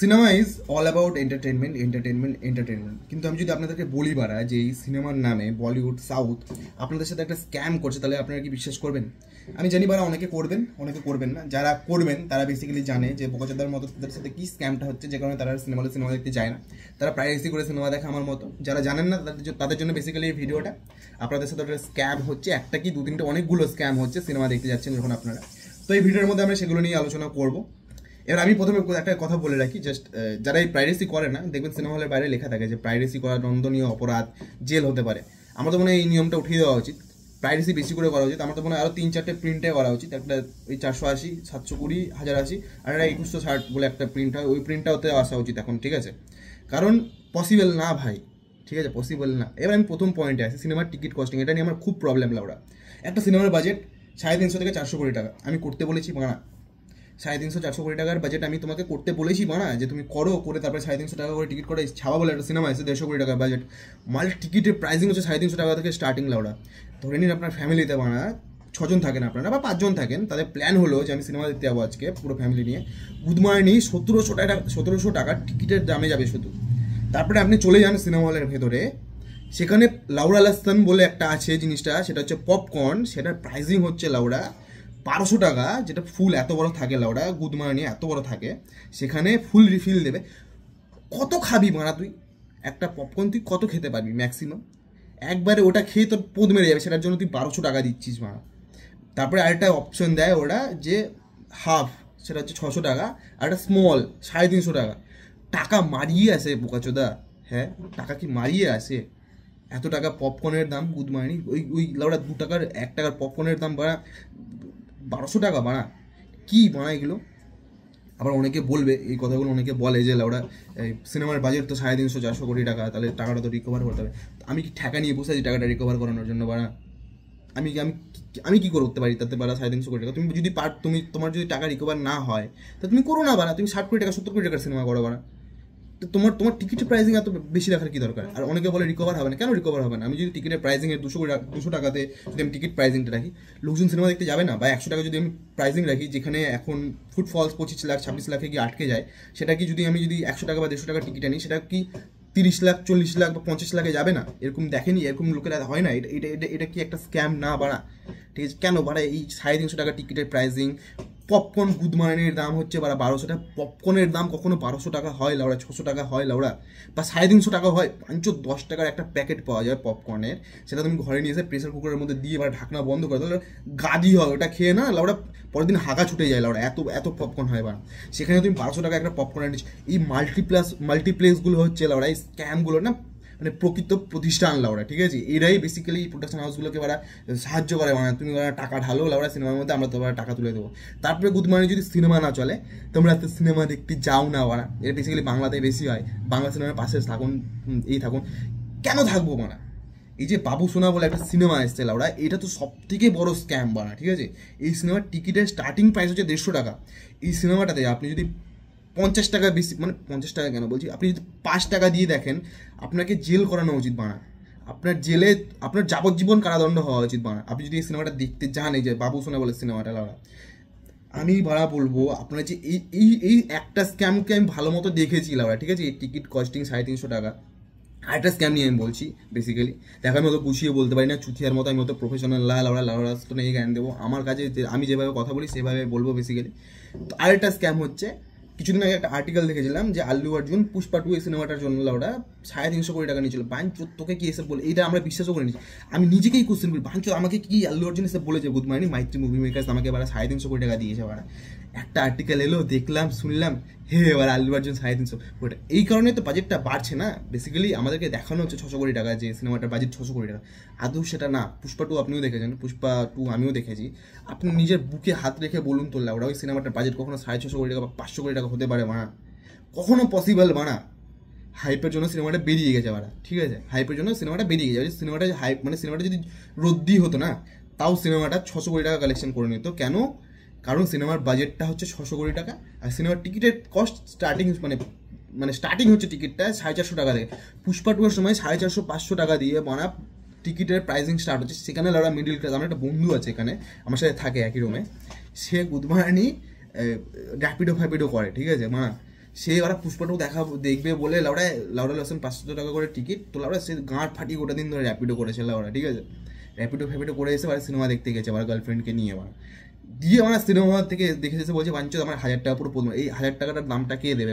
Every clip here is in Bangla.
Cinema is all about entertainment entertainment entertainment. কিন্তু আমি যদি আপনাদেরকে বলি বাড়া যে এই সিনেমার নামে বলিউড সাউথ আপনাদের সাথে একটা স্ক্যাম করছে, তাহলে আপনারা কি বিশ্বাস করবেন? আমি জানি বাড়া অনেকে করবেন, অনেকে করবেন না। যারা করবেন তারা বেসিক্যালি জানে যে বোকাচোদার মতো তাদের সাথে কি স্ক্যামটা হচ্ছে, যে কারণে তারা সিনেমা দেখতে যায় না। তারা প্রাইভেসি করে সিনেমা দেখে আমার মতো। যারা জানেন না তাদের জন্য বেসিক্যালি এই ভিডিওটা। আপনাদের সাথে একটা স্ক্যাম হচ্ছে, একটা কি দু তিনটে অনেকগুলো স্ক্যাম হচ্ছে সিনেমা দেখতে যাচ্ছেন যখন আপনারা। তো এই ভিডিওর মধ্যে আমরা সেগুলো নিয়ে আলোচনা করবো। এবার আমি প্রথমে একটা কথা বলে রাখি, জাস্ট যারা এই প্রাইভেসি করে না, দেখবেন সিনেমা হলের বাইরে লেখা থাকে যে প্রাইভেসি করা দণ্ডনীয় অপরাধ, জেল হতে পারে। আমার তো মনে হয় এই নিয়মটা উঠিয়ে দেওয়া উচিত, প্রাইভেসি বেশি করে করা উচিত। আমার তো মনে হয় আরও 3-4টে প্রিন্টে করা উচিত। একটা ওই 480, 720, 1080 আর একটা 2160 বলে একটা প্রিন্ট হয়, ওই প্রিন্টটা হতে আসা উচিত এখন, ঠিক আছে? কারণ পসিবল না ভাই, ঠিক আছে, পসিবল না। এবার আমি প্রথম পয়েন্টে আসি, সিনেমার টিকিট কস্টিং। এটা নিয়ে আমার খুব প্রবলেম লাউরা। একটা সিনেমার বাজেট 350 থেকে 400 কোটি টাকা। আমি করতে বলেছি বানা 350-400 কোটি টাকার বাজেট আমি তোমাকে করতে বলেছি বানা, যে তুমি করো, করে তারপরে 350 টাকা করে টিকিট করে ছাওয়া বলে একটা সিনেমা আছে 150 কোটি টাকার বাজেট। মাল টিকিটের প্রাইসিং হচ্ছে 350 টাকা থেকে স্টার্টিং লাউডা। ধরে নিন আপনার ফ্যামিলিতে বানা 6 জন থাকেন আপনারা বা 5 জন থাকেন, তাদের প্ল্যান হলো যে আমি সিনেমা দেখতে যাবো আজকে পুরো ফ্যামিলি নিয়ে। বুধমার্নি 1700 টাকা টিকিটের দামে যাবে শুধু। তারপরে আপনি চলে যান সিনেমা হলের ভেতরে, সেখানে লাউড়া লাস্তান বলে একটা আছে জিনিসটা, সেটা হচ্ছে পপকর্ন। সেটার প্রাইসিং হচ্ছে লাউড়া 1200 টাকা, যেটা ফুল এত বড় থাকে লাউড়া, গুদমানি এত বড় থাকে, সেখানে ফুল রিফিল দেবে। কত খাবি মারা তুই? একটা পপকর্ন তুই কত খেতে পারবি ম্যাক্সিমাম? একবারে ওটা খেয়ে তোর পোদ মেরে যাবে, সেটার জন্য তুই 1200 টাকা দিচ্ছিস মারা। তারপরে আরেকটা অপশন দেয় ওরা যে হাফ, সেটা হচ্ছে 600 টাকা, আর একটা স্মল 350 টাকা। টাকা মারিয়ে আসে বোকাচোদা, হ্যাঁ টাকা কি মারিয়ে আসে? এত টাকা পপকর্নের দাম গুদমানি, ওই লাউড়া 2 টাকার 1 টাকার পপকর্নের দাম বাড়া 1200 টাকা বাড়া। কি বাড়া এগুলো? আবার অনেকে বলবে এই কথাগুলো, অনেকে বলে যে লাউড়া সিনেমার বাজেট তো 350-400 কোটি টাকা, তাহলে টাকাটা তো রিকভার করতে হবে। আমি কি ঠেকা নিয়ে বসে আছি টাকাটা রিকভার করানোর জন্য বাড়া? আমি আমি আমি কি করতে পারি তাতে বাড়া 350 কোটি টাকা? তুমি যদি তোমার যদি টাকা রিকভার না হয় তা তুমি করো না বাড়া। তুমি 60 কোটি টাকা 70 কোটি টাকার সিনেমা করো বাড়া। তো তোমার টিকিটের প্রাইসিং এত বেশি রাখার কি দরকার? আর অনেকে বলে রিকভার হবে না, কেন রিকভার হবে না? আমি যদি টিকিটের প্রাইসিং এর 200 টাকাতে যদি আমি টিকিট প্রাইসিংটা রাখি, লোকজন সিনেমা দেখতে যাবে না? বা 100 টাকা যদি আমি প্রাইসিং রাখি, যেখানে এখন ফুটফলস 25 লাখ 26 লাখে গিয়ে আটকে যায়, সেটা কি যদি আমি 100 টাকা বা 150 টাকার টিকিট আনি, সেটা কি 30 লাখ 40 লাখ বা 50 লাখে যাবে না? এরকম দেখেনি, এরকম লোকেরা হয় না? এটা কি একটা স্ক্যাম না বাড়া? ঠিক আছে, কেন বাড়া এই 350 টাকা টিকিটের প্রাইসিং? পপকর্ন গুদমানের দাম হচ্ছে বাড়া 1200 টাকা। পপকর্নের দাম কখনো 1200 টাকা হয় লাউড়া, 600 টাকা হয় লাউড়া, বা 350 টাকা হয়। 510 টাকার একটা প্যাকেট পাওয়া যায় পপকর্নের, সেটা তুমি ঘরে নিয়ে এসে প্রেসার কুকারের মধ্যে দিয়ে বা ঢাকনা বন্ধ করে তাহলে গাদি হয়। ওটা খেয়ে না লাউড়া পরের দিন হাগা ছুটে যায় লাউড়া, এত এত পপকর্ন হয় বাড়া। সেখানে তুমি 1200 টাকা একটা পপকর্ন নিচ্ছ। এই মাল্টিপ্লেক্সগুলো হচ্ছে লাউড়া, এই স্ক্যামগুলো না মানে প্রকৃত প্রতিষ্ঠান লাউড়া, ঠিক আছে? এরাই বেসিক্যালি প্রোডাকশন হাউসগুলোকে ওরা সাহায্য করে, মানে তুমি ওরা টাকা ঢালো লাউড়া সিনেমার মধ্যে, আমরা তোমার টাকা তুলে দেবো। তারপরে গুদমানি যদি সিনেমা না চলে, তোমরা তো সিনেমা দেখতে যাও না ওরা। এটা বেসিক্যালি বাংলাতে বেশি হয়, বাংলা সিনেমার পাশে থাকুন, থাকুন। কেন থাকবো মানা? এই যে বাবু সোনা বলে একটা সিনেমা এসছে লাউড়া, এটা তো সব থেকে বড় স্ক্যাম বানা, ঠিক আছে? এই সিনেমার টিকিটের স্টার্টিং প্রাইস হচ্ছে 150 টাকা। এই সিনেমাটাতে আপনি যদি 50 টাকা বেশি, মানে 50 টাকা কেন বলছি, আপনি যদি 5 টাকা দিয়ে দেখেন, আপনাকে জেল করানো উচিত বানা। আপনার জেলে আপনার যাবজ্জীবন কারাদণ্ড হওয়া উচিত বানা, আপনি যদি এই সিনেমাটা দেখতে যান। এই যে বাবু সোনা বলে সিনেমাটা লাউড়া, আমি ভাড়া বলবো আপনার যে এই একটা স্ক্যামকে আমি ভালো মতো দেখেছি লাউড়া, ঠিক আছে? এই টিকিট কস্টিং 350 টাকা। আরেকটা স্ক্যাম নিয়ে আমি বলছি বেসিক্যালি, দেখো আমি অত গুছিয়ে বলতে পারি না, চুথিয়ার মতো আমি অত প্রফেশনাল লাউড়া তো নেই জ্ঞান দেবো। আমার কাছে আমি যেভাবে কথা বলি সেভাবে বলবো বেসিক্যালি। তো আরেকটা স্ক্যাম হচ্ছে, কিছুদিন আগে একটা আর্টিকেল দেখেছিলাম যে আল্লু অর্জুন পুষ্পা 2 এই সিনেমাটার জন্য লাউড়া 350 কোটি টাকা নিয়েছিল। বাঞ্চো তোকে কি এসে বলে? এইটা আমরা বিশ্বাসও করে নিচ্ছি। আমি নিজেকেই কোশ্চেন করি, বাঞ্চো আমাকে কি আল্লু অর্জুন এসে বলেছে গুদমানি মাইত্রী মুভি মেকার্স আমাকে এবার 350 কোটি টাকা দিয়েছে বাড়া? একটা আর্টিকেল এলো, দেখলাম, শুনলাম, হে এবার আল্লু অর্জুন 350 কোটি। এই কারণে তো বাজেটটা বাড়ছে না। বেসিক্যালি আমাদেরকে দেখানো হচ্ছে 600 কোটি টাকা, যে সিনেমাটার বাজেট 600 কোটি টাকা। আদৌ সেটা না। পুষ্পা 2 আপনিও দেখেছেন, পুষ্পা 2 আমিও দেখেছি। আপনি নিজের বুকে হাত রেখে বলুন তো লাউড়া, ওই সিনেমাটার বাজেট কখনো 650 কোটি টাকা বা 500 কোটি টাকা হতে পারে বানা? কখনো পসিবল বানা? হাইপের জন্য সিনেমাটা বেরিয়ে গেছে বাড়া, ঠিক আছে? হাইপের জন্য সিনেমাটা বেরিয়ে গেছে। সিনেমাটা হাইপ মানে সিনেমাটা যদি রদ্দি হতো না, তাও সিনেমাটা 600 কোটি টাকা কালেকশন করে নিত। কেন? কারণ সিনেমার বাজেটটা হচ্ছে 600 কোটি টাকা, আর সিনেমার টিকিটের কস্ট স্টার্টিং মানে স্টার্টিং হচ্ছে টিকিটটা 450 টাকা থেকে। পুষ্পা 2 এর সময় 450-500 টাকা দিয়ে বানা টিকিটের প্রাইসিং স্টার্ট হচ্ছে। সেখানে লাউড়া মিডিল ক্লাস, আমার একটা বন্ধু আছে এখানে আমার সাথে থাকে একই রুমে, সে গুদমানি র্যাপিডো ফ্যাপিডো করে, ঠিক আছে? মানে সে ওরা পুষ্পাটাও দেখবে বলে লাউডা লসন 500 টাকা করে টিকিট, তো লাউডা সে গাঁট ফাটিয়ে গোটা দিন ধরে র্যাপিডো করেছে লাউডা, ঠিক আছে, র্যাপিডো করে এসে সিনেমা দেখতে গেছে আমার গার্লফ্রেন্ডকে নিয়ে দিয়ে আমার সিনেমা থেকে দেখে এসে বলছে বাঞ্চত আমার 1000 টাকা পুরো পড়বে, এই 1000 টাকাটার দামটা কে দেবে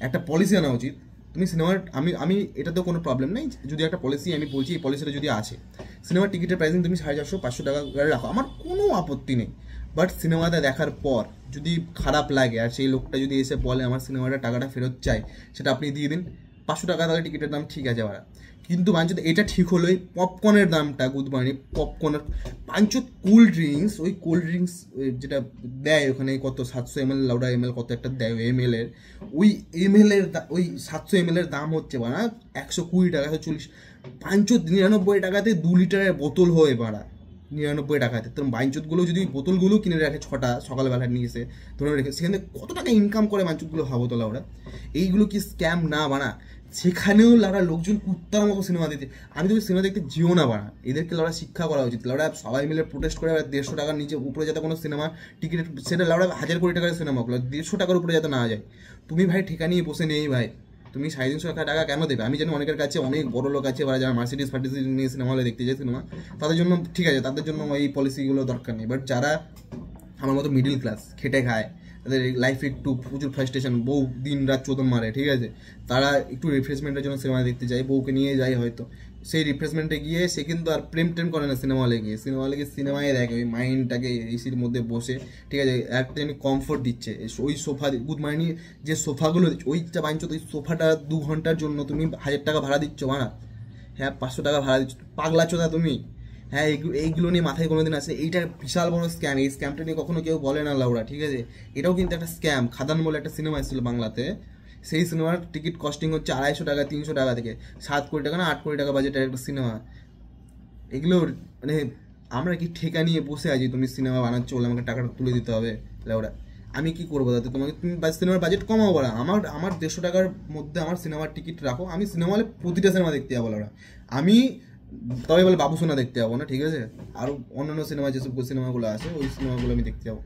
একটা পলিসি আনা উচিত। তুমি সিনেমার আমি এটাতেও কোনো প্রবলেম নেই, যদি একটা পলিসি আমি বলছি এই পলিসিটা যদি আছে, সিনেমার টিকিটের প্রাইসিং তুমি 450-500 টাকা করে রাখো, আমার কোনো আপত্তি নেই। বাট সিনেমাটা দেখার পর যদি খারাপ লাগে আর সেই লোকটা যদি এসে বলে আমার সিনেমাটা টাকাটা ফেরত চাই, সেটা আপনি দিয়ে দিন। 500 টাকা তাহলে টিকিটের দাম ঠিক আছে কিন্তু বাঞ্চত এটা ঠিক হলো এই পপকর্নের দামটা, গুড মর্নিং পপকর্নের বাঞ্চত কোল্ড ড্রিঙ্কস, ওই কোল্ড ড্রিঙ্কস যেটা দেয় ওখানে কত 700 ml লাউডা ml কত একটা দেয় ml এর, ওই ml এর ওই 700 ml এর দাম হচ্ছে 120 টাকা 140, বাঞ্চত 99 টাকাতে 2 লিটারের বোতল হয়ে 99 টাকাতে। তো বাঞ্চতগুলো যদি বোতলগুলো কিনে রাখে 6টা সকালবেলা নিয়ে এসে ধরে রেখে, সেখানে কত টাকা ইনকাম করে বাঞ্চতগুলো ভাবো তো লাউডা। এইগুলো কি স্ক্যাম না সেখানেও লাউডা লোকজন কুত্তার মতো সিনেমা দিতে, আমি তো সিনেমা দেখতে যেও না এদেরকে লাউডা শিক্ষা করা উচিত। লাউডা সবাই মিলে প্রোটেস্ট করে 150 টাকার নিচে উপরে যাতে কোনো সিনেমা টিকিটের, সেটা লাউডা 1000 কোটি টাকার সিনেমা 150 টাকার উপরে যাতে না যায়। তুমি ঠেকা নিয়ে বসে নেই তুমি 350 টাকা কেন দেবে? আমি জানি অনেকের কাছে অনেক বড় লোক আছে যারা মার্সিডিজ নিয়ে সিনেমা হলে দেখতে যায় সিনেমা, তাদের জন্য ঠিক আছে, তাদের জন্য এই পলিসিগুলো দরকার নেই। বাট যারা আমার মতো মিডিল ক্লাস খেটে খায়, তাদের লাইফে একটু প্রচুর ফ্রাস্ট্রেশন, বউ দিন রাত চোদন মারে, ঠিক আছে, তারা একটু রিফ্রেশমেন্টের জন্য সিনেমা দেখতে যায়, বউকে নিয়ে যায় হয়তো, সেই রিফ্রেশমেন্টে গিয়ে সে কিন্তু আর প্রেম করে না সিনেমা হলে গিয়ে, সিনেমায় দেখে ওই মাইন্ডটাকে এসির মধ্যে বসে, ঠিক আছে, একটা যেন কমফোর্ট দিচ্ছে ওই সোফা, গুড মর্নিং যে সোফাগুলো দিচ্ছে ওইটা বাঞ্চত, ওই সোফাটা 2 ঘন্টার জন্য তুমি 1000 টাকা ভাড়া দিচ্ছ হ্যাঁ 500 টাকা ভাড়া দিচ্ছ, পাগলা চোদা তুমি। হ্যাঁ এইগুলো নিয়ে মাথায় কোনোদিন আসে, এইটা বিশাল বড় স্ক্যাম, এই স্ক্যামটা নিয়ে কখনো কেউ বলে না লাউডা, ঠিক আছে, এটাও কিন্তু একটা স্ক্যাম। খাদান বলে একটা সিনেমা এসেছিল বাংলাতে, সেই সিনেমার টিকিট কস্টিং হচ্ছে 250 টাকা 300 টাকা থেকে 7 কোটি টাকা না 8 কোটি টাকা বাজেটের একটা সিনেমা। এগুলো আমরা কি ঠেকা নিয়ে বসে আছি, তুমি সিনেমা বানাচ্ছ বলে আমাকে টাকাটা তুলে দিতে হবে লাউডা, আমি কি করবো তাতে? তুমি সিনেমার বাজেট কমাও আমার 150 টাকার মধ্যে আমার সিনেমার টিকিট রাখো, আমি সিনেমা হলে প্রতিটা সিনেমা দেখতে যাবো লাউডা। আমি তবে বলে বাবুসোনা দেখতে যাবো না, ঠিক আছে, আর অন্যান্য সিনেমা যেসব সিনেমাগুলো আছে ওই সিনেমাগুলো আমি দেখতে যাবো।